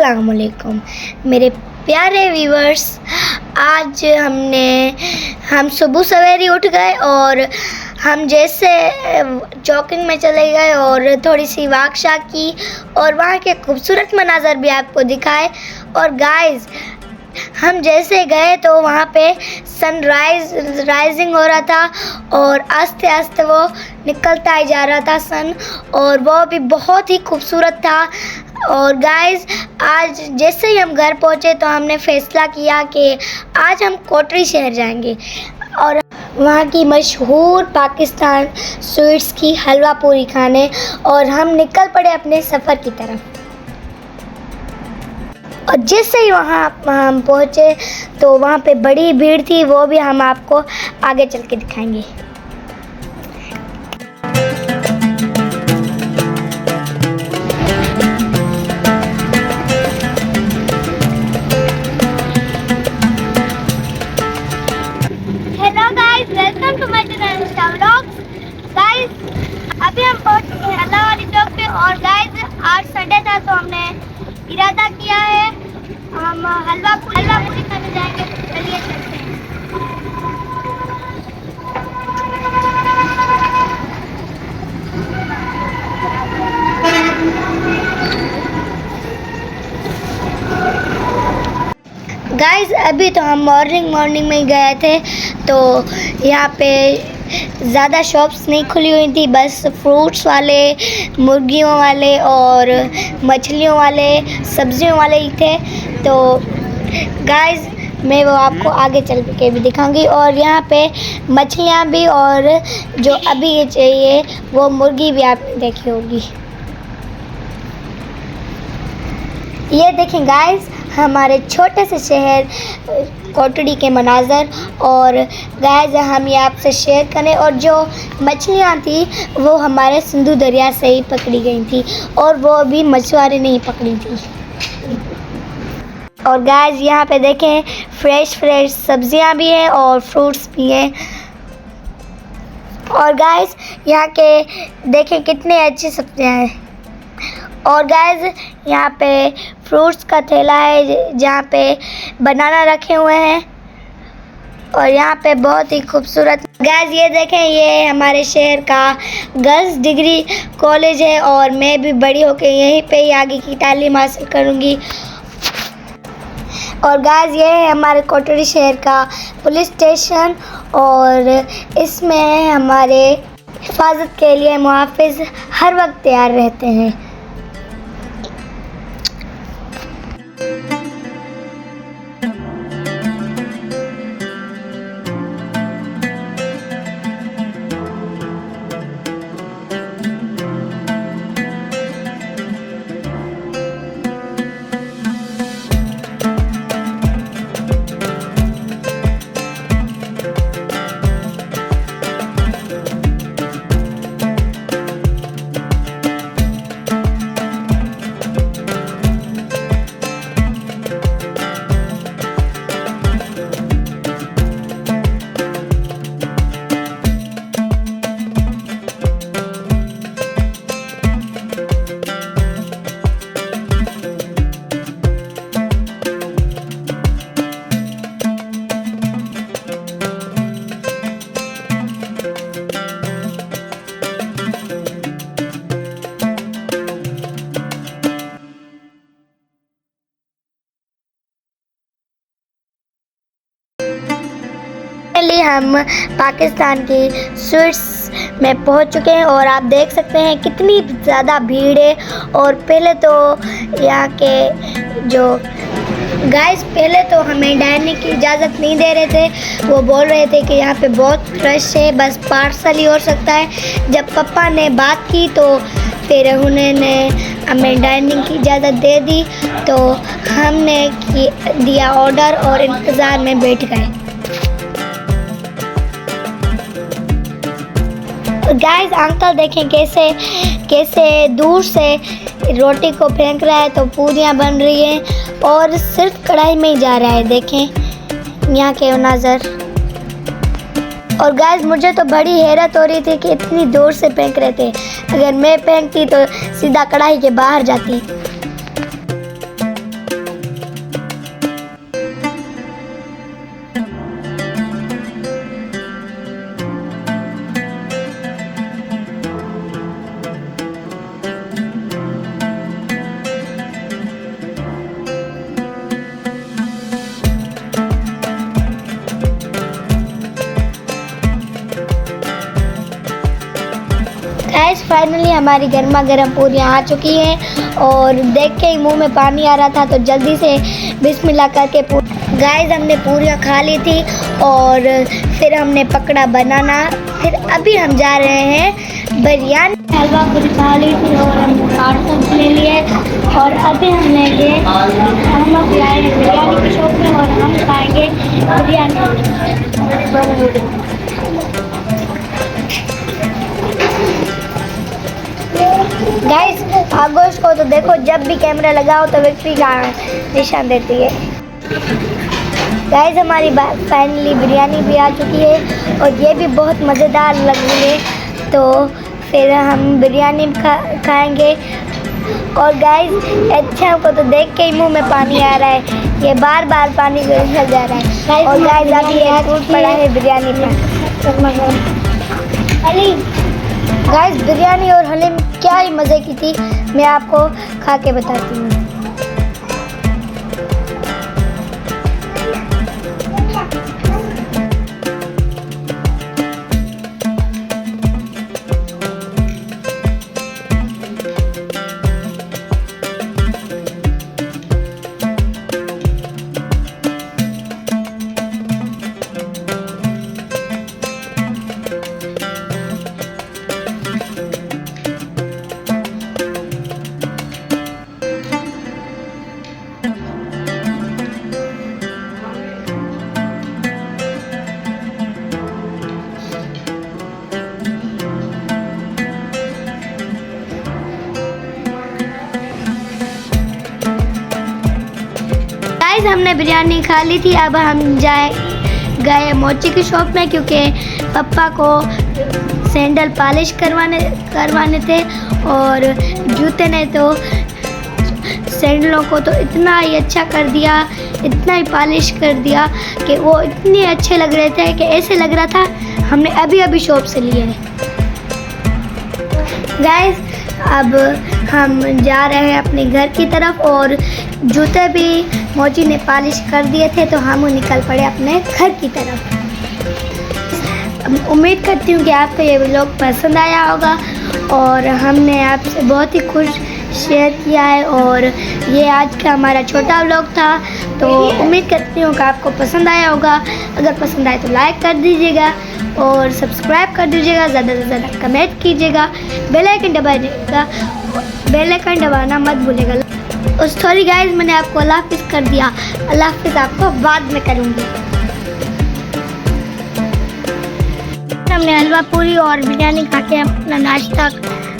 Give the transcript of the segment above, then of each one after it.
अस्सलाम वालेकुम मेरे प्यारे व्यूअर्स। आज हम सुबह सवेरे उठ गए और हम जैसे जॉगिंग में चले गए और थोड़ी सी वॉक शाक की और वहाँ के खूबसूरत मनाज़र भी आपको दिखाए। और गाइस हम जैसे गए तो वहाँ पे राइजिंग हो रहा था और आस्ते आस्ते वो निकलता ही जा रहा था सन, और वो भी बहुत ही खूबसूरत था। और गाइस आज जैसे ही हम घर पहुँचे तो हमने फ़ैसला किया कि आज हम कोटरी शहर जाएंगे और वहाँ की मशहूर पाकिस्तान स्वीट्स की हलवा पूरी खाने, और हम निकल पड़े अपने सफ़र की तरफ। और जैसे ही वहाँ हम पहुँचे तो वहाँ पे बड़ी भीड़ थी, वो भी हम आपको आगे चल के दिखाएंगे। Hello guys, welcome to my channel Insta vlogs. Guys अभी हम पहुँच चुके हैं अल्लाह वाली चौक पे, और गाइस आज संडे था तो हमने इरादा किया है हम हलवा पूरी खाने जाएंगे। चलिए चलते हैं। गाइस अभी तो हम मॉर्निंग में ही गए थे, तो यहाँ पे ज़्यादा शॉप्स नहीं खुली हुई थी, बस फ्रूट्स वाले, मुर्गियों वाले और मछलियों वाले, सब्जियों वाले ही थे। तो गाइस मैं वो आपको आगे चल के भी दिखाऊंगी। और यहाँ पे मछलियाँ भी, और जो अभी ये चाहिए वो मुर्गी भी आपने देखी होगी। ये देखें गाइस हमारे छोटे से शहर कोटड़ी के मनाज़र। और गाइस हम ये आपसे शेयर करें, और जो मछलियाँ थी वो हमारे सिंधु दरिया से ही पकड़ी गई थी, और वो भी मछुआरे ने ही पकड़ी थी। और गाइस यहाँ पे देखें फ्रेश सब्जियाँ भी हैं और फ्रूट्स भी हैं। और गाइस यहाँ के देखें कितने अच्छी सब्जियाँ हैं। और गाइस यहाँ पे फ्रूट्स का ठेला है जहाँ पे बनाना रखे हुए हैं, और यहाँ पे बहुत ही खूबसूरत। गाइस ये देखें ये हमारे शहर का गर्ल्स डिग्री कॉलेज है, और मैं भी बड़ी होकर यहीं पे ही आगे की तालीम हासिल करूँगी। और गाइस ये है हमारे कोटड़ी शहर का पुलिस स्टेशन, और इसमें हमारे हिफाजत के लिए मुहाफ़िज़ हर वक्त तैयार रहते हैं। हम पाकिस्तान की स्वीट्स में पहुंच चुके हैं, और आप देख सकते हैं कितनी ज़्यादा भीड़ है। और पहले तो यहाँ के जो गाइस पहले तो हमें डालने की इजाज़त नहीं दे रहे थे, वो बोल रहे थे कि यहाँ पे बहुत रश है, बस पार्सल ही हो सकता है। जब पापा ने बात की तो फिर उन्होंने हमें डाइनिंग की इजाज़त दे दी, तो हमने दिया ऑर्डर और इंतज़ार में बैठ गए। गाइस अंकल देखें कैसे दूर से रोटी को फेंक रहा है, तो पूरियाँ बन रही हैं और सिर्फ कढ़ाई में ही जा रहा है। देखें यहाँ के नज़र। और गाइस मुझे तो बड़ी हैरत हो रही थी कि इतनी दूर से फेंक रहे थे, अगर मैं फेंकती तो सीधा कढ़ाई के बाहर जाती। गाइस फाइनली हमारी गर्मा गर्म पूरियाँ आ चुकी हैं और देख के ही मुंह में पानी आ रहा था, तो जल्दी से बिस्मिल्लाह करके गाइस हमने पूरियाँ खा ली थी और फिर हमने पकड़ा बनाना। फिर अभी हम जा रहे हैं बिरयानी। हलवा पूरी खा ली थी और हमने पार्सल ले लिए और अभी हम लेंगे, हम लोग आए हैं बिरयानी की शॉप में और हम खाएंगे बिरयानी। गाइस आगोश को तो देखो, जब भी कैमरा लगाओ तो विक्ट्री का निशान देती है। गाइस हमारी फाइनली बिरयानी भी आ चुकी है और ये भी बहुत मज़ेदार लग रही है, तो फिर हम बिरयानी खाएंगे। और गाइस अच्छा को तो देख के ही मुंह में पानी आ रहा है, ये बार बार पानी निकल जा रहा है। और गाइस अभी ये टूट पड़ा है बिरयानी में। गाइस बिरयानी और हलीम क्या ही मज़े की थी, मैं आपको खा के बताती हूँ। गाइस हमने बिरयानी खा ली थी, अब हम गए मोची की शॉप में, क्योंकि पापा को सैंडल पॉलिश करवाने थे और जूते ने तो सैंडलों को तो इतना ही अच्छा कर दिया, इतना ही पॉलिश कर दिया कि वो इतने अच्छे लग रहे थे कि ऐसे लग रहा था हमने अभी शॉप से लिए हैं। गाइस अब हम जा रहे हैं अपने घर की तरफ और जूते भी मोची ने पॉलिश कर दिए थे, तो हम निकल पड़े अपने घर की तरफ। उम्मीद करती हूँ कि आपको ये व्लॉग पसंद आया होगा और हमने आपसे बहुत ही खुश शेयर किया है और ये आज का हमारा छोटा व्लॉग था, तो उम्मीद करती हूँ कि आपको पसंद आया होगा। अगर पसंद आए तो लाइक कर दीजिएगा और सब्सक्राइब कर दीजिएगा, ज़्यादा से ज़्यादा कमेंट कीजिएगा, बेल आइकन दबाना मत भूलिएगा। और सॉरी गाइस मैंने आपको अल्लाह हाफिज़ कर दिया, अल्लाह हाफिज़ आपको बाद में करूँगी। हमने हलवा पूरी और बिरयानी खा के अपना नाश्ता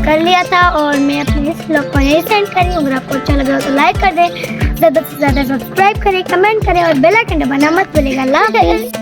कर लिया था और मैं अपने इस व्लॉग को यही सेंड करी। अगर आपको अच्छा लगा हो तो लाइक कर दें, ज़्यादा से ज़्यादा सब्सक्राइब करें, कमेंट करें और बेल आइकन दबाना मत भूलिएगा। अल्लाह हाफिज़।